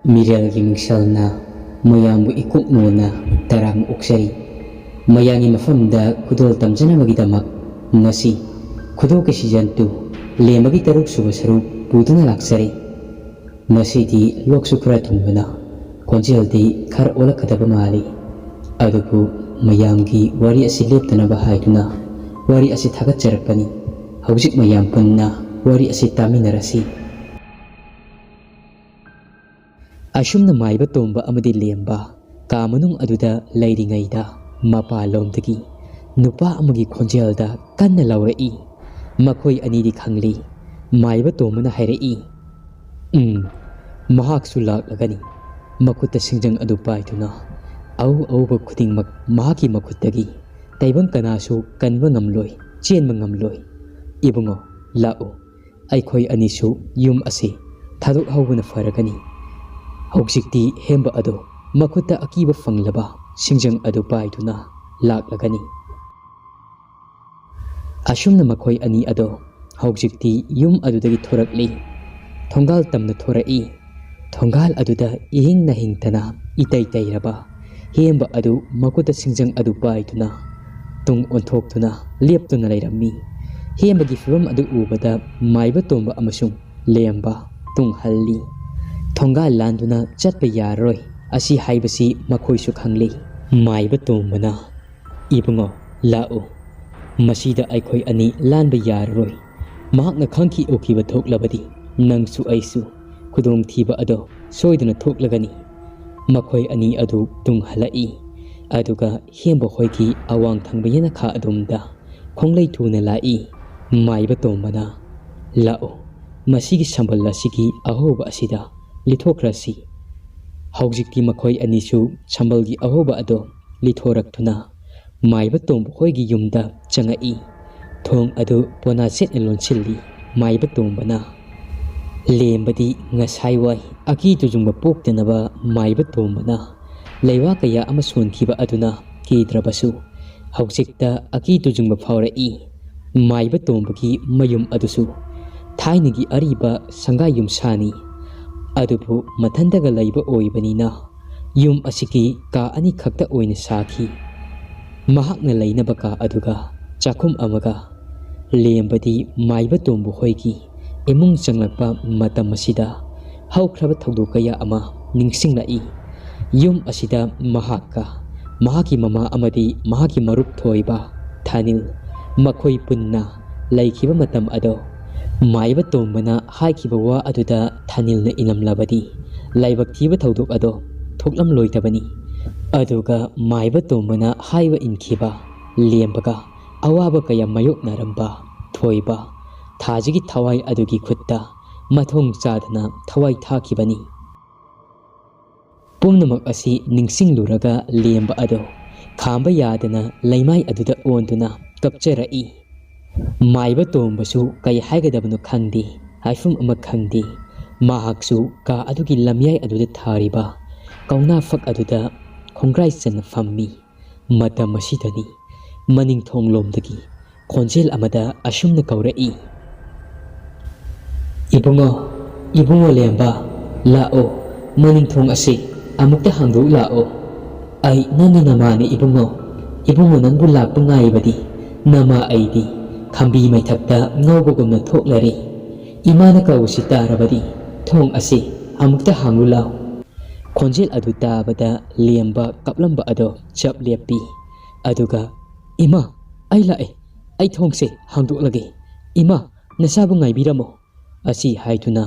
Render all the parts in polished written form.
Meerel Gi Mingsel na mayambu ikuknuna tarang uksari mayangi mafamda kudol tamjanabagidamag ngasi Khudop season 2 Lemba gi taruk suba saruk puduna laksari ngasi di loksu khara tunbana konjel di khar ola kadaba mali adubu mayamgi wari asi leptana bahaiduna wari asi thagat jarakpani haujik mayam punna wari asi taminarasi Asumna maiba tomba amadi lemba Khamnung aduda leiringaida mapalomdagi nupa amagi khonjelda kanna laurai makhoi anidi khangli maiba tomana hairai mahak sulak lagani makuta singjang adu paituna au ba khuding mahaki makuttagi taibang kanasu kanba ngamloi chenba ngamloi ibungo lao aikhoi anisu yum ase thaduk haubuna faragani Hausikti hemba ado makuta akiba fanglaba singjang ado paiduna laklagani Asumna makhoi ani ado hausikti yum adudagi thorakli thongal tamna thorai thongal aduda ihing na hingtana itai tairaba hemba ado makuta singjang ado paiduna tung onthoktuna leptuna leirammi hembagi fibam adu ubada maiba tomba amasung lemba tung halli Thongal landuna chatpa yaroi asi haibasi makhoisu khangli maiba tombana ibungo lao masida aikhoi ani lanba yaroi mahakna khangki okiba thoklabadi nangsu aisu khudong thiba ado soiduna thoklagani makhoi ani adu tung halai aduga hemba hoiki awang thangba yana kha adumda khonglei thuna lai maiba tombana lao masigi sambal asigi ahoba asida Lithokrasi Haujikti makhoi anisu sambalgi ahoba ado lithoraktuna maiba tomba hoigi yumda changai thong ado pona set elonsilli maiba tombana lembadi ngasai wai aki tujungba poktenaba maiba tombana leiwa kaya ama sonkhiba aduna kidrabasu haujikta aki tujungba phaurai maiba tombagi mayum adusu thainagi ariba sangai yum sani adubu mathandaga laiba oibanina yum asiki ka ani khakta oina sakhi mahakna leinaba ka aduga chakhum amaga lembadi maiba tombu hoiki emung changlakpa matam asida haukraba thogdokaya ama ningsinglai yum asida mahaki mama amadi mahaki marup thoiba thanil makhoi punna laikhiba matam ado Maiba tombana haikiba wa aduda thanilna ilamlabadi leibak thiba thodok ado thoklam loitabani aduga maiba tombana haiba inkhiba lembaga awaba kaya mayok naramba thoiba thajigi thawai adugi khutta mathong chadna thawai thakibani pumnamak asi ningsingluraga lemba ado khamba yadana leimai aduda onduna kapcharai Maiba tombasu kay haigadabano khangdi haifum ama khangdi mahaksu ka adugi lamyai aduda thariba kauna fak aduda khongrai chan fammi matam asidani maning thonglomdagi khonjel amada asumna kaurai ibungo lemba lao maning thong ase amukta hangdo lao ai nana namani ibungo nangbu lakpa ngaibadi nama aidi Khambi mai thakta ngawbagumna thoklari imana kawsi tarabadi thong ase amukta hangulao khonjel adu tabada lemba kaplamba ado chap lepi aduga ima ai lae ai thongse hangdoklage ima nasabu ngaibiramo asi haituna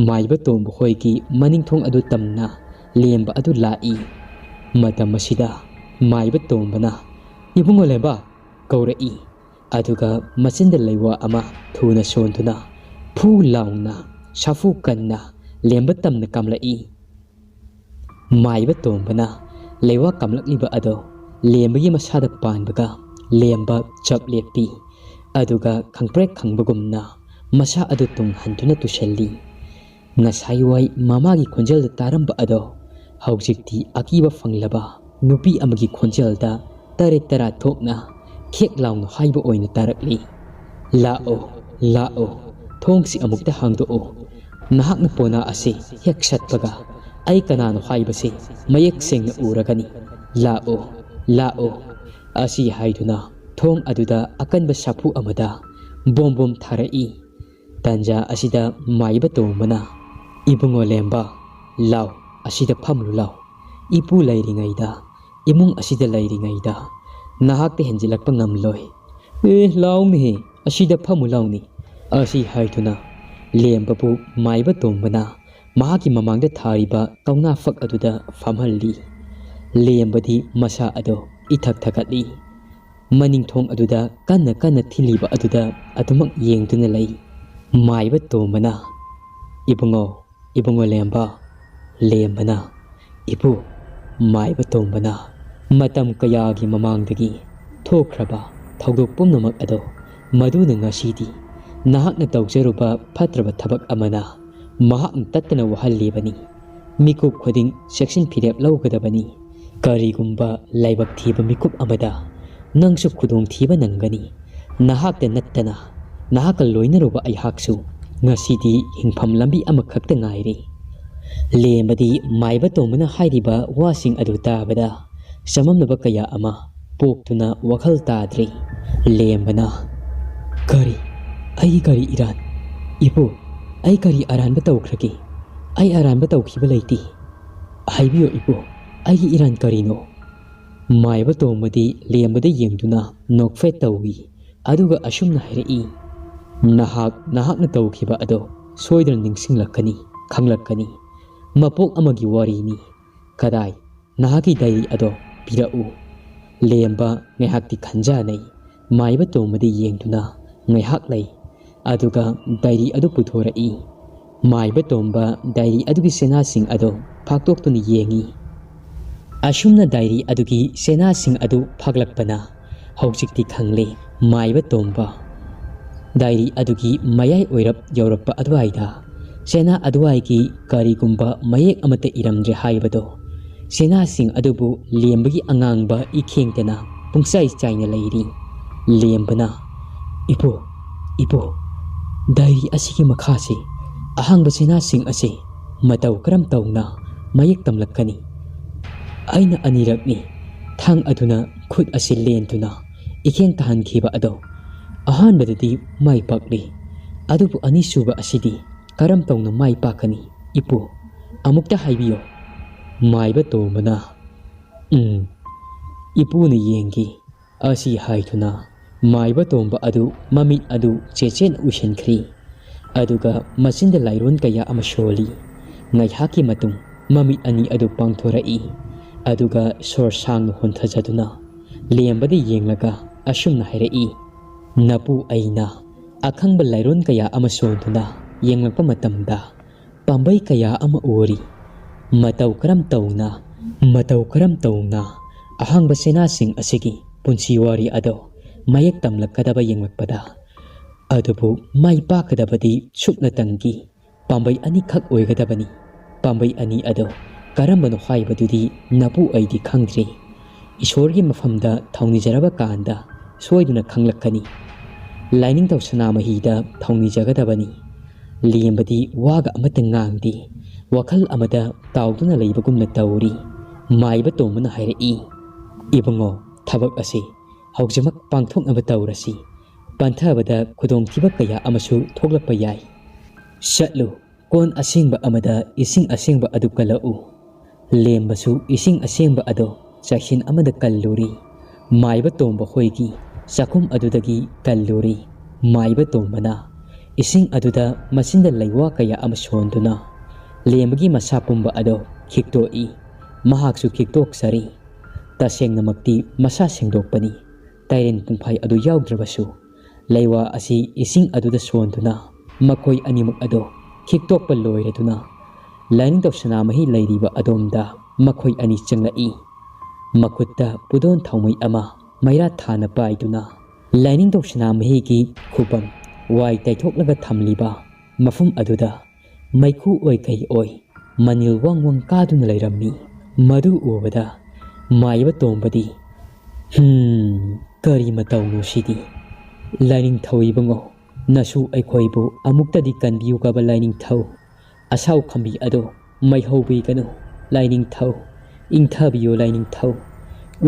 maiba tombu hoiki maning thong adu tamna lemba adu lai matam asida maiba tombana ibungo lemba kaurai aduga machinda leiwa ama thuna sonduna phu laungna safu kanna lemba tamna kamlai maiba tombana leiwa kamlakliba ado lembagi masada panbaga lemba chap lepi aduga khangprek khangbagumna masa adu tung hantuna tuselli ngasaiwai mamagi khonjelda taramba ado haujikti akiba fanglaba nupi amagi khonjelda tare tara thokna Kek laung haiba oina tarakli lao thongsi amukta hangdo nahakna pona ase hek satpaga ꯑꯩ ꯀꯅꯥꯅꯣ ꯍꯥꯏꯕꯁꯤ ꯃꯌꯦꯛ ꯁꯦꯡꯅ ꯎꯔꯒꯅꯤ ꯂꯥꯛꯑꯣ ꯂꯥꯛꯑꯣ ꯑꯁꯤ ꯍꯥꯏꯗꯨꯅ ꯊꯣꯡ ꯑꯗꯨꯗ ꯑꯀꯟꯕ ꯁꯥꯐꯨ ꯑꯃꯗ ꯕꯣꯝ ꯕꯣꯝ ꯊꯥꯔꯛꯏ ꯇꯥꯟꯖꯥ ꯑꯁꯤꯗ ꯃꯥꯏꯕ ꯇꯣꯡꯕꯅ ꯏꯕꯨꯡꯉꯣ ꯂꯦꯝꯕ ꯂꯥꯎ ꯑꯁꯤꯗ ꯐꯝꯂꯨ ꯂꯥꯎ ꯏꯄꯨ ꯂꯩꯔꯤꯉꯩꯗ ꯏꯃꯨꯡ ꯑꯁꯤꯗ ꯂꯩꯔꯤꯉꯩꯗ ꯅꯍꯥꯛꯇ ꯍꯦꯟꯖꯤꯜꯂꯛꯄ ꯉꯝꯂꯣꯏ ꯂꯥꯎꯅꯦ ꯑꯁꯤꯗ ꯐꯝꯃꯨ ꯂꯥꯎꯅꯤ ꯑꯁꯤ ꯍꯥꯏꯗꯨꯅ ꯂꯦꯝꯕꯕꯨ ꯃꯥꯏꯕ ꯇꯣꯡꯕꯅ ꯃꯍꯥꯛꯀꯤ ꯃꯃꯥꯡꯗ ꯊꯥꯔꯤꯕ ꯀꯧꯅꯥ ꯐꯛ ꯑꯗꯨꯗ ꯐꯝꯍꯜꯂꯤ ꯂꯦꯝꯕꯗꯤ ꯃꯁꯥ ꯑꯗꯣ ꯏꯊꯛ ꯊꯛꯀꯠꯂꯤ ꯃꯅꯤꯡꯊꯣꯡ ꯑꯗꯨꯗ ꯀꯟꯅ ꯀꯟꯅ ꯊꯤꯜꯂꯤꯕ ꯑꯗꯨꯗ ꯑꯗꯨꯃꯛ ꯌꯦꯡꯗꯨꯅ ꯂꯩ ꯃꯥꯏꯕ ꯇꯣꯡꯕꯅ ꯏꯕꯨꯡꯉꯣ ꯂꯦꯝꯕ ꯂꯦꯝꯕꯅ ꯏꯄꯨ ꯃꯥꯏꯕ ꯇꯣꯡꯕꯅ ꯃꯇꯝ ꯀꯌꯥꯒꯤ ꯃꯃꯥꯡꯗꯒꯤ ꯊꯣꯛꯈ꯭ꯔꯕ ꯊꯧꯗꯣꯛ ꯄꯨꯝꯅꯃꯛ ꯑꯗꯣ ꯃꯗꯨꯅ ꯉꯁꯤꯗꯤ ꯅꯍꯥꯛꯅ ꯇꯧꯖꯔꯨꯕ ꯐꯠꯇ꯭ꯔꯕ ꯊꯕꯛ ꯑꯃꯅ ꯃꯍꯥꯛꯅ ꯇꯠꯇꯅ ꯋꯥꯍꯜꯂꯤꯕꯅꯤ ꯃꯤꯀꯨꯞ ꯈꯨꯗꯤꯡ ꯆꯦꯛꯁꯤꯟ ꯐꯤꯔꯦꯞ ꯂꯧꯒꯗꯕꯅꯤ ꯀꯔꯤꯒꯨꯝꯕ ꯂꯥꯏꯕꯛ ꯊꯤꯕ ಮಿಕುꯞ ꯑꯃꯗ ꯅꯪꯁꯨ ꯈꯨꯗꯣꯡꯊꯤꯕ ꯅꯪꯒꯅꯤ ꯅꯍꯥꯛꯇ ꯅꯠꯇꯅ ꯅꯍꯥꯛꯀ ꯂꯣꯏꯅꯔꯨꯕ ꯑꯩꯍꯥꯛꯁꯨ ꯉꯁꯤꯗꯤ ꯍꯤꯡꯐꯝ ꯂꯝꯕꯤ ꯑꯃꯈꯛꯇ ꯉꯥꯏꯔꯤ ꯂꯦꯝꯕꯗꯤ ꯃꯥꯏꯕ ꯇꯣꯡꯕꯅ ꯍꯥꯏꯔꯤꯕ ꯋꯥꯁꯤꯡ ꯑꯗꯨ ꯇꯥꯕꯗ ꯆꯃꯝꯅꯕ ꯀꯌꯥ ꯑꯃ ꯄꯣꯛꯇꯨꯅ ꯋꯥꯈꯜ ꯇꯥꯗ꯭ꯔꯤ ꯂꯦꯝꯕꯅ ꯑꯩꯒꯤ ꯀꯔꯤ ꯏꯔꯥꯟ ꯏꯄꯨ ꯑꯩ ꯀꯔꯤ ꯑꯔꯥꯟꯕ ꯇꯧꯈ꯭ꯔꯒꯦ ꯑꯩ ꯑꯔꯥꯟꯕ ꯇꯧꯈꯤꯕ ꯂꯩꯇꯦ ꯍꯥꯏꯕꯤꯌꯣ ꯏꯄꯨ ꯑꯩꯒꯤ ꯏꯔꯥꯟ ꯀꯔꯤꯅꯣ ꯃꯥꯏꯕ ꯇꯣꯡꯕꯗꯤ ꯂꯦꯝꯕꯗ ꯌꯦꯡꯗꯨꯅ ꯅꯣꯛꯐꯦꯠ ꯇꯧꯏ ꯑꯗꯨꯒ ꯑꯁꯨꯝꯅ ꯍꯥꯏꯔꯛꯏ ꯅꯍꯥꯛꯅ ꯇꯧꯈꯤꯕ ꯑꯗꯣ ꯁꯣꯏꯗꯅ ꯅꯤꯡꯁꯤꯡꯂꯛꯀꯅꯤ ꯈꯪꯂꯛꯀꯅꯤ ꯃꯄꯣꯛ ꯑꯃꯒꯤ ꯋꯥꯔꯤꯅꯤ ꯀꯗꯥꯏ ꯅꯍꯥꯛꯀꯤ ꯗꯥꯏꯔꯤ ꯑꯗꯣ ꯄꯤꯔꯛꯎ ꯂꯦꯝꯕ ꯉꯥꯏꯍꯥꯛꯇꯤ ꯈꯟꯖꯥꯅꯩ ꯃꯥꯏꯕ ꯇꯣꯡꯕꯗ ꯌꯦꯡꯗꯨꯅ ꯉꯥꯏꯍꯥꯛ ꯂꯩ ꯑꯗꯨꯒ ꯗꯥꯏꯔꯤ ꯑꯗꯨ ꯄꯨꯊꯣꯔꯛꯏ ꯃꯥꯏꯕ ꯇꯣꯡꯕ ꯗꯥꯏꯔꯤ ꯑꯗꯨꯒꯤ ꯆꯦꯅꯥꯁꯤꯡ ꯑꯗꯣ ꯐꯥꯛꯇꯣꯛꯇꯨꯅ ꯌꯦꯡꯏ ꯑꯁꯨꯝꯅ ꯗꯥꯏꯔꯤ ꯑꯗꯨꯒꯤ ꯆꯦꯅꯥꯁꯤꯡ ꯑꯗꯨ ꯐꯥꯛꯂꯛꯄꯅ ꯍꯧꯖꯤꯛꯇꯤ ꯈꯪꯂꯦ ꯃꯥꯏꯕ ꯇꯣꯡꯕ ꯗꯥꯏꯔꯤ ꯑꯗꯨꯒꯤ ꯃꯌꯥꯏ ꯑꯣꯏꯔꯞ ꯌꯧꯔꯛꯄ ꯑꯗꯨꯋꯥꯏꯗ ꯆꯦꯅꯥ ꯑꯗꯨꯋꯥꯏꯒꯤ ꯀꯔꯤꯒꯨꯝꯕ ꯃꯌꯦꯛ ꯑꯃꯠꯇ ꯏꯔꯝꯗ꯭ꯔꯦ ꯍꯥꯏꯕꯗꯣ ꯆꯦꯅꯥꯁꯤꯡ ꯑꯗꯨꯕꯨ ꯂꯦꯝꯕꯒꯤ ꯑꯉꯥꯡꯕ ꯏꯈꯦꯡꯇꯅ ꯄꯨꯡꯆꯥꯏ ꯆꯥꯏꯅ ꯂꯩꯔꯤ ꯂꯦꯝꯕꯅ ꯏꯄꯨ ꯗꯥꯏꯔꯤ ꯑꯁꯤꯒꯤ ꯃꯈꯥꯁꯤ ꯑꯍꯥꯡꯕ ꯆꯦꯅꯥꯁꯤꯡ ꯑꯁꯤ ꯃꯇꯧ ꯀꯔꯝ ꯇꯧꯅ ꯃꯌꯦꯛ ꯇꯝꯂꯛꯀꯅꯤ ꯑꯩꯅ ꯑꯅꯤꯔꯛꯅꯤ ꯊꯥꯡ ꯑꯗꯨꯅ ꯈꯨꯠ ꯑꯁꯤ ꯂꯦꯟꯗꯨꯅ ꯏꯈꯦꯡ ꯇꯥꯍꯟꯈꯤꯕ ꯑꯗꯣ ꯑꯍꯥꯟꯕꯗꯗꯤ ꯃꯥꯏ ꯄꯥꯛꯂꯤ ꯑꯗꯨꯕꯨ ꯑꯅꯤꯁꯨꯕ ꯑꯁꯤꯗꯤ ꯀꯔꯝ ꯇꯧꯅ ꯃꯥꯏ ꯄꯥꯛꯀꯅꯤ ꯏꯄꯨ ꯑꯃꯨꯛꯇ ꯍꯥꯏꯕꯤꯌꯣ ꯃꯥꯏꯕ ꯇꯣꯡꯕꯅ ꯏꯄꯨꯅ ꯌꯦꯡꯈꯤ ꯑꯁꯤ ꯍꯥꯏꯗꯨꯅ ꯃꯥꯏꯕ ꯇꯣꯡꯕ ꯑꯗꯨ ꯃꯃꯤꯠ ꯑꯗු ꯆꯦꯆꯦꯠ ꯎꯏꯁꯤꯟꯈ꯭ꯔꯤ ꯑꯗꯨꯒ ꯃꯆꯤꯟꯗ ꯂꯥꯏꯔꯣꯟ ꯀꯌꯥ ꯑꯃ ꯁꯣꯜꯂꯤ ꯉꯥꯏꯍꯥꯛꯀꯤ ꯃꯇꯨꯡ ꯃꯃꯤꯠ ꯑꯅꯤ ꯑꯗꯨ ꯄꯥꯡꯊꯣꯔꯛꯏ ꯑꯗꯨꯒ ꯁꯣꯔ ꯁꯥꯡꯅ ꯍꯣꯟꯊꯖꯗꯨꯅ ꯂꯦꯝꯕꯗ ꯌꯦꯡꯂꯒ ꯑꯁꯨꯝꯅ ꯍꯥꯏꯔꯛꯏ ꯅꯄꯨ ꯑꯩꯅ ꯑꯈꯪꯕ ꯂꯥꯏꯔꯣꯟ ꯀꯌꯥ ꯑꯃ ꯁꯣꯟꯗꯨꯅ ꯌꯦꯡꯂꯛꯄ ꯃꯇꯝꯗ ꯄꯥꯝꯕꯩ ꯀꯌꯥ ꯑꯃ ꯎꯔꯤ ꯃꯇꯧ ꯀꯔꯝ ꯇꯧꯅ ꯑꯍꯥꯡꯕ ꯆꯦꯅꯥꯁꯤꯡ ꯑꯁꯤꯒꯤ ꯄꯨꯟꯁꯤ ꯋꯥꯔꯤ ꯑꯗꯣ ꯃꯌꯦꯛ ꯇꯝꯂꯛꯀꯗꯕ ꯌꯦꯡꯂꯛꯄꯗ ꯑꯗꯨꯕꯨ ꯃꯥꯏ ꯄꯥꯛꯀꯗꯕꯗꯤ ꯁꯨꯞꯅꯇꯪꯒꯤ ꯄꯥꯝꯕꯩ ꯑꯅꯤꯈꯛ ꯑꯣꯏꯒꯗꯕꯅꯤ ꯄꯥꯝꯕꯩ ꯑꯅꯤ ꯑꯗꯣ ꯀꯔꯝꯕꯅꯣ ꯍꯥꯏꯕꯗꯨꯗꯤ ꯅꯄꯨ ꯑꯩꯗꯤ ꯈꯪꯗ꯭ꯔꯤ ꯏꯁꯣꯔꯒꯤ ꯃꯐꯝꯗ ꯊꯧꯅꯤꯖꯔꯕ ꯀꯥꯟꯗ ꯁꯣꯏꯗꯨꯅ ꯈꯪꯂꯛꯀꯅꯤ ꯂꯥꯏꯅꯤꯡꯊꯧ ꯁꯅꯥꯃꯍꯤꯗ ꯊꯧꯅꯤꯖꯒꯗꯕꯅꯤ ꯂꯦꯝꯕꯗꯤ ꯋꯥꯒ ꯑꯃꯠꯇ ꯉꯥꯡꯗꯦ ꯋꯥꯈꯜ ꯑꯃꯗ ꯇꯥꯎꯗꯨꯅ ꯂꯩꯕꯒꯨꯝꯅ ꯇꯧꯔꯤ ꯃꯥꯏꯕ ꯇꯣꯡꯕꯅ ꯍꯥꯏꯔꯛꯏ ꯏꯕꯨꯡꯉꯣ ꯊꯕꯛ ꯑꯁꯤ ꯍꯧꯖꯤꯛꯃꯛ ꯄꯥꯡꯊꯣꯛꯅꯕ ꯇꯧꯔꯁꯤ ꯄꯟꯊꯕꯗ ꯈꯨꯗꯣꯡꯊꯤꯕ ꯀꯌꯥ ꯑꯃꯁꯨ ꯊꯣꯛꯂꯛꯄ ꯌꯥꯏ ꯆꯠꯂꯨ ꯀꯣꯟ ꯑꯁꯦꯡꯕ ꯑꯃꯗ ꯏꯁꯤꯡ ꯑꯁꯦꯡꯕ ꯑꯗꯨ ꯀꯜꯂꯛꯎ ꯂꯦꯝꯕꯁꯨ ꯏꯁꯤꯡ ꯑꯁꯦꯡꯕ ꯑꯗꯣ ꯆꯥꯛꯁꯤꯟ ꯑꯃꯗ ꯀꯜꯂꯨꯔꯤ ꯃꯥꯏꯕ ꯇꯣꯡꯕ ꯍꯣꯏꯒꯤ ꯆꯥꯛꯈꯨꯝ ꯑꯗꯨꯗꯒꯤ ꯀꯜꯂꯨꯔꯤ ꯃꯥꯏꯕ ꯇꯣꯡꯕꯅ ꯏꯁꯤꯡ ꯑꯗꯨꯗ ꯃꯆꯤꯟꯗ ꯂꯩꯋꯥ ꯀꯌꯥ ꯑꯃ ꯁꯣꯟꯗꯨꯅ ꯂꯦꯝꯕꯒꯤ ꯃꯁꯥ ꯄꯨꯝꯕ ꯑꯗꯣ ꯈꯤꯛꯇꯣꯛꯏ ꯃꯍꯥꯛꯁꯨ ꯈꯤꯛꯇꯣꯛꯆꯔꯤ ꯇꯁꯦꯡꯅꯃꯛꯇꯤ ꯃꯁꯥ ꯁꯦꯡꯗꯣꯛꯄꯅꯤ ꯇꯥꯏꯔꯦꯟ ꯄꯨꯡꯐꯥꯏ ꯑꯗꯨ ꯌꯥꯎꯗ꯭ꯔꯕꯁꯨ ꯂꯩꯋꯥ ꯑꯁꯤ ꯏꯁꯤꯡ ꯑꯗꯨꯗ ꯁꯣꯟꯗꯨꯅ ꯃꯈꯣꯏ ꯑꯅꯤꯃꯛ ꯑꯗꯣ ꯈꯤꯛꯇꯣꯛꯄ ꯂꯣꯏꯔꯗꯨꯅ ꯂꯥꯏꯅꯤꯡꯊꯧ ꯁꯅꯥꯃꯍꯤ ꯂꯩꯔꯤꯕ ꯑꯗꯣꯝꯗ ꯃꯈꯣꯏ ꯑꯅꯤ ꯆꯪꯂꯛꯏ ꯃꯈꯨꯠꯇ ꯄꯨꯗꯣꯟ ꯊꯥꯎꯃꯩ ꯑꯃ ꯃꯩꯔꯥ ꯊꯥꯅ ꯄꯥꯏꯗꯨꯅ ꯂꯥꯏꯅꯤꯡꯊꯧ ꯁꯅꯥꯃꯍꯤꯒꯤ ꯈꯨꯕꯝ ꯋꯥꯏ ꯇꯩꯊꯣꯛꯂꯒ ꯊꯝꯂꯤꯕ ꯃꯐꯝ ꯑꯗꯨꯗ ꯃꯩꯈꯨ ꯑꯣꯏ ꯀꯩ ꯑꯣꯏ ꯃꯅꯤꯜ ꯋꯥꯡ ꯋꯥꯡ ꯀꯥꯗꯨꯅ ꯂꯩꯔꯝꯃꯤ ꯃꯗꯨ ꯎꯕꯗ ꯃꯥꯏꯕ ꯇꯣꯡꯕꯗꯤ ꯀꯔꯤ ꯃꯇꯧꯅꯣ ꯁꯤꯗꯤ ꯂꯥꯏꯅꯤꯡꯊꯧ ꯏꯕꯨꯡꯉꯣ ꯅꯁꯨ ꯑꯩꯈꯣꯏꯕꯨ ꯑꯃꯨꯛꯇꯗꯤ ꯀꯟꯕꯤꯌꯨ ꯀꯕ ꯂꯥꯏꯅꯤꯡꯊꯧ ꯑꯁꯥꯎ ꯈꯝꯕꯤ ꯑꯗꯣ ꯃꯩꯍꯧꯕꯤꯒꯅꯨ ꯂꯥꯏꯅꯤꯡꯊꯧ ꯏꯪꯊꯕꯤꯌꯨ ꯂꯥꯏꯅꯤꯡꯊꯧ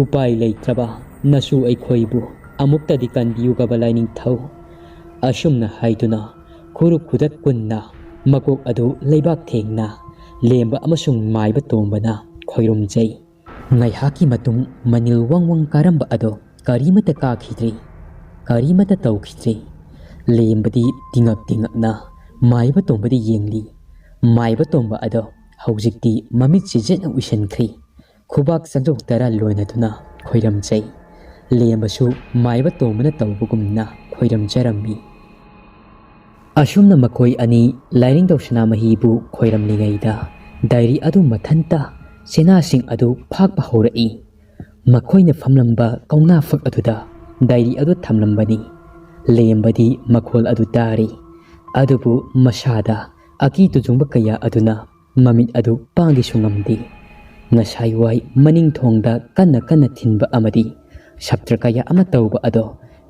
ꯎꯄꯥꯏ ꯂꯩꯇ꯭ꯔꯕ ꯅꯁꯨ ꯑꯩꯈꯣꯏꯕꯨ ꯑꯃꯨꯛꯇꯗꯤ ꯀꯟꯕꯤꯌꯨꯒꯕ ꯂꯥꯏꯅꯤꯡꯊꯧ ꯑꯁꯨꯝꯅ ꯍꯥꯏꯗꯨꯅ ꯈꯨꯔꯨꯞ ꯈꯨꯗꯛ ꯀꯨꯟꯅ ꯃꯀꯣꯛ ꯑꯗꯨ ꯂꯩꯕꯥꯛ ꯊꯦꯡꯅ ꯂꯦꯝꯕ ꯑꯃꯁꯨꯡ ꯃꯥꯏꯕ ꯇꯣꯝꯕꯅ ꯈꯣꯏꯔꯨꯝꯖꯩ ꯉꯥꯏꯍꯥꯛꯀꯤ ꯃꯇꯨꯡ ꯃꯅꯤꯜ ꯋꯥꯡ ꯋꯥꯡ ꯀꯥꯔꯝꯕ ꯑꯗꯣ ꯀꯔꯤꯃꯠꯇ ꯀꯥꯈꯤꯗ꯭ꯔꯤ ꯀꯔꯤꯃꯠꯇ ꯇꯧꯈꯤꯗ꯭ꯔꯤ ꯂꯦꯝꯕꯗꯤ ꯇꯤꯉꯛ ꯇꯤꯉꯛꯅ ꯃꯥꯏꯕ ꯇꯣꯝꯕꯗꯤ ꯌꯦꯡꯂꯤ ꯃꯥꯏꯕ ꯇꯣꯝꯕ ꯑꯗꯣ ꯍꯧꯖꯤꯛꯇꯤ ꯃꯃꯤꯠꯁꯤ ꯖꯦꯠꯅ ꯎꯏꯁꯤꯟꯈ꯭ꯔꯤ ꯈꯨꯕꯥꯛ ꯆꯥꯡꯖꯧ ꯇꯔꯥ ꯂꯣꯏꯅꯗꯨꯅ ꯈꯣꯏꯔꯝꯖꯩ ꯂꯦꯝꯕꯁꯨ ꯃꯥꯏꯕ ꯇꯣꯝꯕꯅ ꯇꯧꯕꯒꯨꯝꯅ ꯈꯣꯏꯔꯝꯖꯔꯝꯃꯤ ꯑꯁꯨꯝꯅ ꯃꯈꯣꯏ ꯑꯅꯤ ꯂꯥꯏꯅꯤꯡꯊꯧ ꯁꯅꯥꯃꯍꯤꯕꯨ ꯈꯣꯏꯔꯝꯂꯤꯉꯩꯗ ꯗꯥꯏꯔꯤ ꯑꯗꯨ ꯃꯊꯟꯇ ꯁꯦꯅꯥꯁꯤꯡ ꯑꯗꯨ ꯐꯥꯛꯄ ꯍꯧꯔꯛꯏ ꯃꯈꯣꯏꯅ ꯐꯝꯂꯝꯕ ꯀꯧꯅꯥ ꯐꯛ ꯑꯗꯨꯗ ꯗꯥꯏꯔꯤ ꯑꯗꯨ ꯊꯝꯂꯝꯕꯅꯤ ꯂꯦꯝꯕꯗꯤ ꯃꯈꯣꯜ ꯑꯗꯨ ꯇꯥꯔꯤ ꯑꯗꯨꯕꯨ ꯃꯁꯥꯗ ꯑꯀꯤ ꯇꯨꯖꯨꯡꯕ ꯀꯌꯥ ꯑꯗꯨꯅ ꯃꯃꯤꯠ ꯑꯗꯨ ꯄꯥꯡꯒꯤꯁꯨ ꯉꯝꯗꯦ ꯉꯁꯥꯏꯋꯥꯏ ꯃꯅꯤꯡ ꯊꯣꯡꯗ ꯀꯟꯅ ꯀꯟꯅ ꯊꯤꯟꯕ ꯑꯃꯗꯤ ꯁꯞꯇ꯭ꯔ ꯀꯌꯥ ꯑꯃ ꯇꯧꯕ ꯑꯗꯣ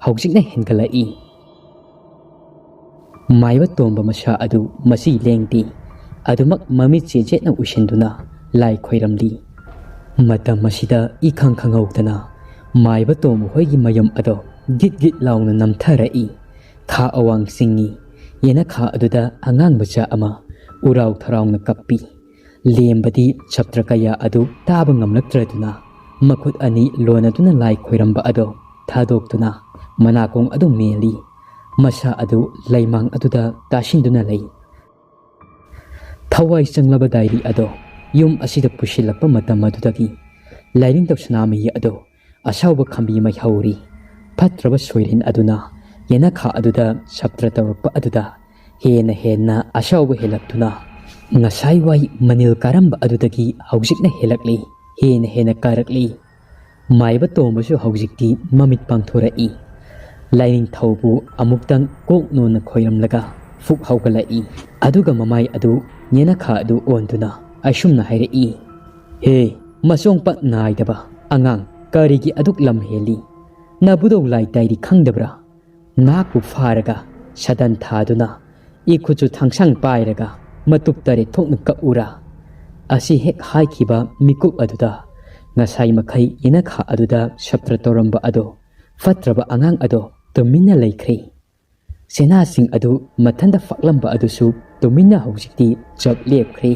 ꯍꯧꯖꯤꯛꯅ ꯍꯦꯟꯒꯠꯂꯛꯏ ꯃꯥꯏꯕ ꯇꯣꯝꯕ ꯃꯁꯥ ꯑꯗꯨ ꯃꯁꯤ ꯂꯦꯡꯗꯦ ꯑꯗꯨꯃꯛ ꯃꯃꯤꯠꯁꯦ ꯖꯦꯠꯅ ꯎꯏꯁꯤꯟꯗꯨꯅ ꯂꯥꯏ ꯈꯣꯏꯔꯝꯂꯤ ꯃꯇꯝ ꯑꯁꯤꯗ ꯏꯈꯪ ꯈꯪꯍꯧꯗꯅ ꯃꯥꯏꯕ ꯇꯣꯝꯕ ꯍꯣꯏꯒꯤ ꯃꯌꯨꯝ ꯑꯗꯣ ꯒꯤꯠ ꯒꯤꯠ ꯂꯥꯎꯅ ꯅꯝꯊꯔꯛꯏ ꯈꯥ ꯑꯋꯥꯡ ꯆꯤꯡꯉꯤ ꯌꯦꯅꯈꯥ ꯑꯗꯨꯗ ꯑꯉꯥꯡ ꯃꯆꯥ ꯑꯃ ꯎꯔꯥꯎ ꯊꯔꯥꯎꯅ ꯀꯞꯄꯤ ꯂꯦꯝꯕꯗꯤ ꯁꯞꯇ꯭ꯔ ꯀꯌꯥ ꯑꯗꯨ ꯇꯥꯕ ꯉꯝꯂꯛꯇ꯭ꯔꯗꯨꯅ ꯃꯈꯨꯠ ꯑꯅꯤ ꯂꯣꯟꯅꯗꯨꯅ ꯂꯥꯏ ꯈꯣꯏꯔꯝꯕ ꯑꯗꯣ ꯊꯥꯗꯣꯛꯇꯨꯅ ꯃꯅꯥꯀꯣꯡ ꯑꯗꯨ ꯃꯦꯜꯂꯤ ꯃꯁꯥ ꯑꯗꯨ ꯂꯩꯃꯥꯡ ꯑꯗꯨꯗ ꯇꯥꯁꯤꯟꯗꯨꯅ ꯂꯩ ꯊꯋꯥꯏ ꯆꯪꯂꯕ ꯗꯥꯏꯔꯤ ꯑꯗꯣ ꯌꯨꯝ ꯑꯁꯤꯗ ꯄꯨꯁꯤꯜꯂꯛꯄ ꯃꯇꯝ ꯑꯗꯨꯗꯒꯤ ꯂꯥꯏꯅꯤꯡꯊꯧ ꯁꯅꯥꯃꯍꯤ ꯑꯗꯣ ꯑꯁꯥꯎꯕ ꯈꯝꯕꯤ ꯃꯩꯍꯧꯔꯤ ꯐꯠꯇ꯭ꯔꯕ ꯁꯣꯏꯔꯤꯟ ꯑꯗꯨꯅ ꯌꯦꯅꯈꯥ ꯑꯗꯨꯗ ꯁꯞꯇ꯭ꯔ ꯇꯧꯔꯛꯄ ꯑꯗꯨꯗ ꯍꯦꯟꯅ ꯍꯦꯟꯅ ꯑꯁꯥꯎꯕ ꯍꯦꯜꯂꯛꯇꯨꯅ ꯉꯁꯥꯏꯋꯥꯏ ꯃꯅꯤꯜ ꯀꯥꯔꯝꯕ ꯑꯗꯨꯗꯒꯤ ꯍꯧꯖꯤꯛꯅ ꯍꯦꯜꯂꯛꯂꯤ ꯍꯦꯟꯅ ꯍꯦꯟꯅ ꯀꯥꯔꯛꯂꯤ ꯃꯥꯏꯕ ꯇꯣꯝꯕꯁꯨ ꯍꯧꯖꯤꯛꯇꯤ ꯃꯃꯤꯠ ꯄꯥꯡꯊꯣꯔꯛꯏ ꯂꯥꯏꯅꯤꯡꯊꯧꯕꯨ ꯑꯃꯨꯛꯇꯪ ꯀꯣꯛ ꯅꯣꯟꯅ ꯈꯣꯏꯔꯝꯂꯒ ꯐꯨꯛ ꯍꯧꯒꯠꯂꯛꯏ ꯑꯗꯨꯒ ꯃꯃꯥꯏ ꯑꯗꯨ ꯌꯦꯅꯈꯥ ꯑꯗꯨ ꯑꯣꯟꯗꯨꯅ ꯑꯁꯨꯝꯅ ꯍꯥꯏꯔꯛꯏ ꯍꯦ ꯃꯆꯣꯡꯄ ꯅꯥꯏꯗꯕ ꯑꯉꯥꯡ ꯀꯔꯤꯒꯤ ꯑꯗꯨꯛ ꯂꯝ ꯍꯦꯜꯂꯤ ꯅꯕꯨꯗꯧ ꯂꯥꯏ ꯇꯥꯏꯔꯤ ꯈꯪꯗꯕ꯭ꯔꯥ ꯉꯥꯛꯄꯨ ꯐꯥꯔꯒ ꯁꯗꯟ ꯊꯥꯗꯨꯅ ꯏꯈꯨꯠꯁꯨ ꯊꯥꯡꯁꯥꯡ ꯄꯥꯏꯔꯒ ꯃꯇꯨꯞ ꯇꯔꯦꯠ ꯊꯣꯛꯅ ꯀꯛꯎꯔꯥ ꯑꯁꯤ ꯍꯦꯛ ꯍꯥꯏꯈꯤꯕ ꯃꯤꯀꯨꯞ ꯑꯗꯨꯗ ꯉꯁꯥꯏ ꯃꯈꯩ ꯌꯦꯅꯈꯥ ꯑꯗꯨꯗ ꯁꯞꯇ꯭ꯔ ꯇꯧꯔꯝꯕ ꯑꯗꯣ ꯐꯠꯇ꯭ꯔꯕ ꯑꯉꯥꯡ ꯑꯗꯣ ꯇꯨꯃꯤꯟꯅ ꯂꯩꯈ꯭ꯔꯦ ꯁꯦꯅꯥꯁꯤꯡ ꯑꯗꯨ ꯃꯊꯟꯗ ꯐꯛꯂꯝꯕ ꯑꯗꯨꯁꯨ ꯇꯨꯃꯤꯟꯅ ꯍꯧꯖꯤꯛꯇꯤ ꯆꯞ ꯂꯦꯞꯈ꯭ꯔꯦ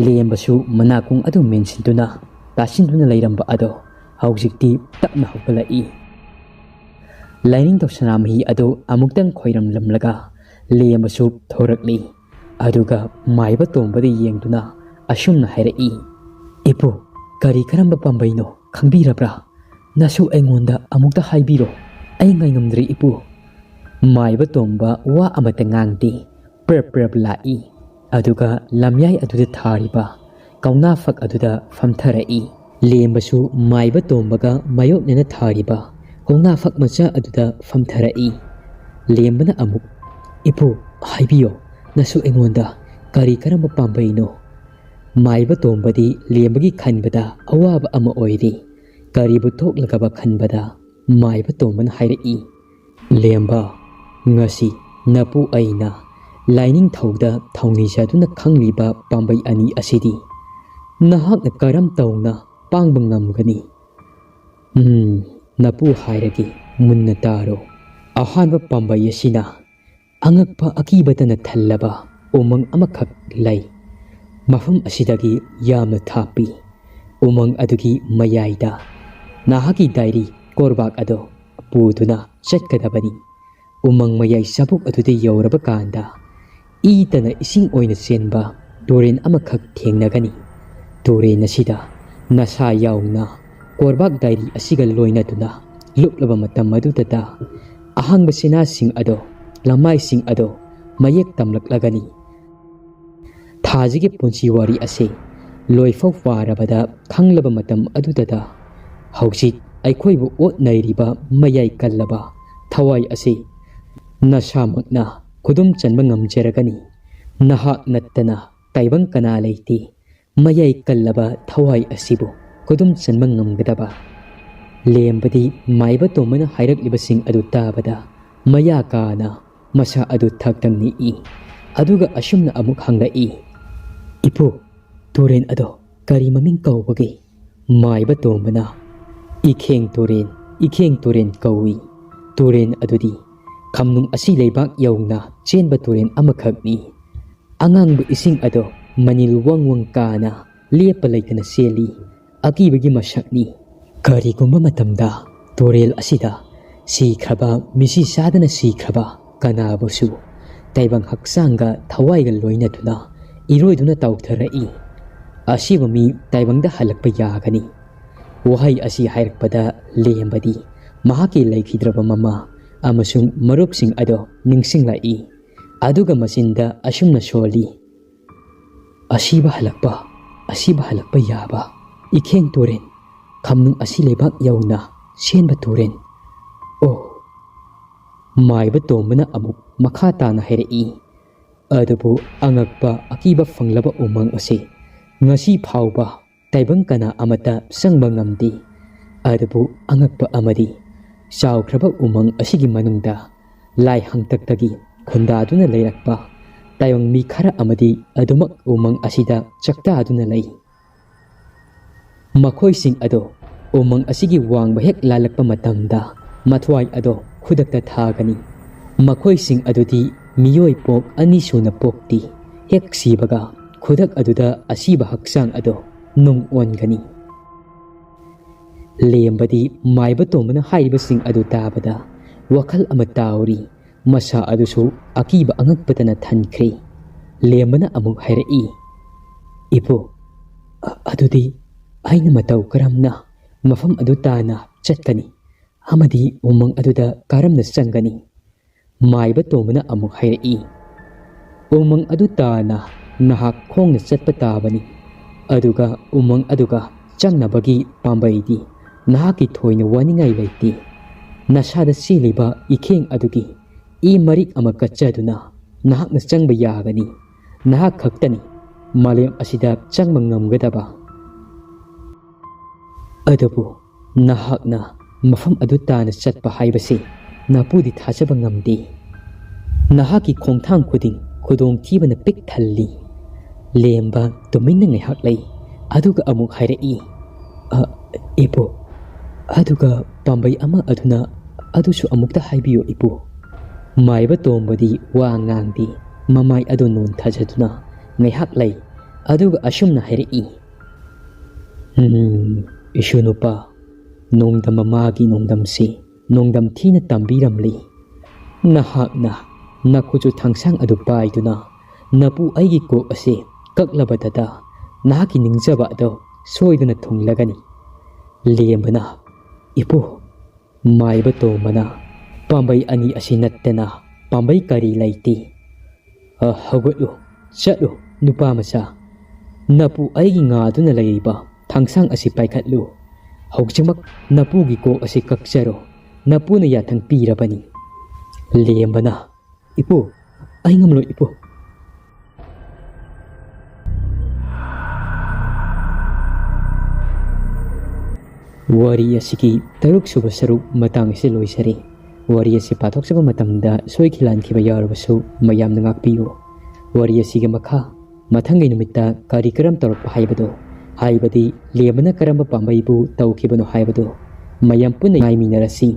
ꯂꯦꯝꯕꯁꯨ ꯃꯅꯥꯀꯣꯡ ꯑꯗꯨ ꯃꯦꯟꯁꯤꯟꯗꯨꯅ ꯇꯥꯁꯤꯟꯗꯨꯅ ꯂꯩꯔꯝꯕ ꯑꯗꯣ ꯍꯧꯖꯤꯛꯇꯤ ꯇꯞꯅ ꯍꯧꯒꯠꯂꯛꯏ ꯂꯥꯏꯅꯤꯡꯊꯧ ꯁꯅꯥꯃꯍꯤ ꯑꯗꯨ ꯑꯃꯨꯛꯇꯪ ꯈꯣꯏꯔꯝꯂꯝꯂꯒ ꯂꯦꯝꯕꯁꯨ ꯊꯣꯔꯛꯂꯤ ꯑꯗꯨꯒ ꯃꯥꯏꯕ ꯇꯣꯝꯕꯗ ꯌꯦꯡꯗꯨꯅ ꯑꯁꯨꯝꯅ ꯍꯥꯏꯔꯛꯏ ꯏꯄꯨ ꯀꯔꯤ ꯀꯔꯝꯕ ꯄꯥꯝꯕꯩꯅꯣ ꯈꯪꯕꯤꯔꯕ꯭ꯔꯥ ꯅꯁꯨ ꯑꯩꯉꯣꯟꯗ ꯑꯃꯨꯛꯇ ꯍꯥꯏꯕꯤꯔꯣ ꯑꯩ ꯉꯥꯏꯉꯝꯗ꯭ꯔꯦ ꯏꯄꯨ ꯃꯥꯏꯕ ꯇꯣꯝꯕ ꯋꯥ ꯑꯃꯠꯇ ꯉꯥꯡꯗꯦ ꯄ꯭ꯔꯞ ꯄ꯭ꯔꯞ ꯂꯥꯛꯏ ꯑꯗꯨꯒ ꯂꯝꯌꯥꯏ ꯑꯗꯨꯗ ꯊꯥꯔꯤꯕ ꯀꯧꯅꯥ ꯐꯛ ꯑꯗꯨꯗ ꯐꯝꯊꯔꯛꯏ ꯂꯦꯝꯕꯁꯨ ꯃꯥꯏꯕ ꯇꯣꯝꯕꯒ ꯃꯥꯌꯣꯛꯅꯅ ꯊꯥꯔꯤꯕ ꯀꯧꯅꯥ ꯐꯛ ꯃꯆꯥ ꯑꯗꯨꯗ ꯐꯝꯊꯔꯛꯏ ꯂꯦꯝꯕꯅ ꯑꯃꯨꯛ ꯏꯄꯨ ꯍꯥꯏꯕꯤꯌꯣ ꯅꯁꯨ ꯑꯩꯉꯣꯟꯗ ꯀꯔꯤ ꯀꯔꯝꯕ ꯄꯥꯝꯕꯩꯅꯣ ꯃꯥꯏꯕ ꯇꯣꯝꯕꯗꯤ ꯂꯦꯝꯕꯒꯤ ꯈꯟꯕꯗ ꯑꯋꯥꯕ ꯑꯃ ꯑꯣꯏꯔꯤ ꯀꯔꯤꯕꯨ ꯊꯣꯛꯂꯒꯕ ꯈꯟꯕꯗ ꯃꯥꯏꯕ ꯇꯣꯝꯕꯅ ꯍꯥꯏꯔꯛꯏ ꯂꯦꯝꯕ ꯉꯁꯤ ꯅꯄꯨ ꯑꯩꯅ ꯂꯥꯏꯅꯤꯡꯊꯧꯗ ꯊꯧꯅꯤꯖꯗꯨꯅ ꯈꯪꯂꯤꯕ ꯄꯥꯝꯕꯩ ꯑꯅꯤ ꯑꯁꯤꯗꯤ ꯅꯍꯥꯛꯅ ꯀꯔꯝ ꯇꯧꯅ ꯄꯥꯡꯕ ꯉꯝꯒꯅꯤ ꯅꯄꯨ ꯍꯥꯏꯔꯒꯦ ꯃꯨꯟꯅ ꯇꯥꯔꯣ ꯑꯍꯥꯟꯕ ꯄꯥꯝꯕꯩ ꯑꯁꯤꯅ ꯑꯉꯛꯄ ꯑꯀꯤꯕꯇꯅ ꯊꯜꯂꯕ ꯎꯃꯪ ꯑꯃꯈꯛ ꯂꯩ ꯃꯐꯝ ꯑꯁꯤꯗꯒꯤ ꯌꯥꯝꯅ ꯊꯥꯞꯄꯤ ꯎꯃꯪ ꯑꯗꯨꯒꯤ ꯃꯌꯥꯏꯗ ꯅꯍꯥꯛꯀꯤ ꯗꯥꯏꯔꯤ ꯀꯣꯔꯕꯥꯛ ꯑꯗꯣ ꯄꯨꯗꯨꯅ ꯆꯠꯀꯗꯕꯅꯤ ꯎꯃꯪ ꯃꯌꯥꯏ ꯆꯥꯕꯨꯛ ꯑꯗꯨꯗ ꯌꯧꯔꯕ ꯀꯥꯟꯗ ꯏꯇꯅ ꯏꯁꯤꯡ ꯑꯣꯏꯅ ꯆꯦꯟꯕ ꯇꯨꯔꯦꯟ ꯑꯃꯈꯛ ꯊꯦꯡꯅꯒꯅꯤ ꯇꯨꯔꯦꯟ ꯑꯁꯤꯗ ꯅꯁꯥ ꯌꯥꯎꯅ ꯀꯣꯔꯕꯥꯛ ꯗꯥꯏꯔꯤ ꯑꯁꯤꯒ ꯂꯣꯏꯅꯗꯨꯅ ꯂꯨꯞꯂꯕ ꯃꯇꯝ ꯑꯗꯨꯗ ꯑꯍꯥꯡꯕ ꯁꯦꯅꯥꯁꯤꯡ ꯑꯗꯣ ꯂꯃꯥꯏꯁꯤꯡ ꯑꯗꯣ ꯃꯌꯦꯛ ꯇꯝꯂꯛꯂꯒꯅꯤ ꯊꯥꯁꯤꯒꯤ ꯄꯨꯟꯁꯤ ꯋꯥꯔꯤ ꯑꯁꯤ ꯂꯣꯏꯐꯥꯎ ꯄꯥꯔꯕꯗ ꯈꯪꯂꯕ ꯃꯇꯝ ꯑꯗꯨꯗ ꯍꯧꯖꯤꯛ ꯑꯩꯈꯣꯏꯕꯨ ꯑꯣꯠ-ꯅꯩꯔꯤꯕ ꯃꯌꯥꯏ ꯀꯜꯂꯕ ꯊꯋꯥꯏ ꯑꯁꯤ ꯅꯁꯥꯃꯛꯅ ꯈꯨꯗꯨꯝ ꯆꯟꯕ ꯉꯝꯖꯔꯒꯅꯤ ꯅꯍꯥꯛ ꯅꯠꯇꯅ ꯇꯥꯏꯕꯪ ꯀꯅꯥ ꯂꯩꯇꯦ ꯃꯌꯥꯏ ꯀꯜꯂꯕ ꯊꯋꯥꯏ ꯑꯁꯤꯕꯨ ꯈꯨꯗꯨꯝ ꯆꯟꯕ ꯉꯝꯒꯗꯕ ꯂꯦꯝꯕꯗꯤ ꯃꯥꯏꯕ ꯇꯣꯝꯕꯅ ꯍꯥꯏꯔꯛꯂꯤꯕꯁꯤꯡ ꯑꯗꯨ ꯇꯥꯕꯗ ꯃꯌꯥ ꯀꯥꯅ ꯃꯁꯥ ꯑꯗꯨ ꯊꯛꯇꯪ ꯅꯤꯛꯏ ꯑꯗꯨꯒ ꯑꯁꯨꯝꯅ ꯑꯃꯨꯛ ꯍꯪꯂꯛꯏ Ipu, turen ado kari maming kaubagi. Maiba tombana. Ikheng turen kaui. Turen adudi. Khamnung ashi leibak yauna chenba turen amakhakni. Angang ising ado manil wang kana lepa laitana seli. Akibagi masakni. Kari gumba matamda turel asida si khaba misi sadana si khaba kanabusu. Taibang haksanga thawaiga loina tuna iroiduna tauktarai. Asiba mi taibangda halakpa yagani. Wahai asi hairakpada lembadi mahaki laikhidraba mama amasung marupsing ado ningsinglai. Aduga masinda asumna soli. Asiba halakpa yaba. Ikheng turen Khamnung ashi leibak yauna chenba turen. Oh, maiba tombana amuk makha tana hairei. Adubu angakpa akiba fanglaba umang ase ngasi phauba taibang kana amata sangba ngamdi. Adubu angakpa amadi chawkhraba umang asigi manungda lai hangtaktagi khundaduna leirakpa taibang mi khara amadi adumak umang asida chaktaduna lei. Makhoising ado umang asigi wangba hek lalakpa matamda mathwai ado khudakta thagani. Makhoising adudi miyoi pok ani suna pokti hek sibaga khudak aduda asiba haksang ado nung ongani. Lembadi maiba tombana hairibasing adu tabada wakhal ama tauri masa adusu akiba angakpatana thankre. Lembana amuk hairei. Ipo, adudi aina matau karamna mafam adu tana chatkani amadi umang aduda karamna changani. Maiba tombana amuk hairei. Umang adu tana nahak khongna chatpa tabani. Aduga umang aduga changnabagi pambaidi nahaki thoina waningai leiti. Nasada siliba ikheng adugi I marik ama kachaduna nahakna changba yagani. Nahak khaktani malem asida changba ngamgadaba. Adubu nahakna mafam adu tana chatpa haibase napudi thajaba ngamdi. Nahaki khongthang khuding khudong thibana pik thalli. Lemba tuminna ngaihak lei aduga amuk hairei. Ipo, aduga pambai ama aduna adusu amukta haibiyo ipo. Maiba tombadi wa ngangdi mamai adu non thajaduna ngaihak lei aduga asumna hairei. Ishunupa nongdam mamagi nongdamsi nongdam thina tambiramli. Nahakna nakhuju thangsang adu paiduna napu aigi ko ase kaklabadada nahaki ningjaba ado soiduna thunglagani. Lembana ipo maiba tombana pambai ani asi nattana pambai kari laiti. Hagutlu chatlu nupa masa napu aigi ngaduna laiba thangsang asi paikhatlu. Haujimak napugi ko asi kakcharo napuna yathang pirabani. Lembana ipo ay ngamlo ipo. Wari asiki taruk suba saruk matang isi loisari. Wari asi pathok saba matamda soikilan kiba yarabasu mayam nangakpiyo. Wari asiga makha mathangai numitta kari karam tarokpa haibado. Haibadi lembana karamba pambaibu taukibano haibado mayam punna ngaiminarasi.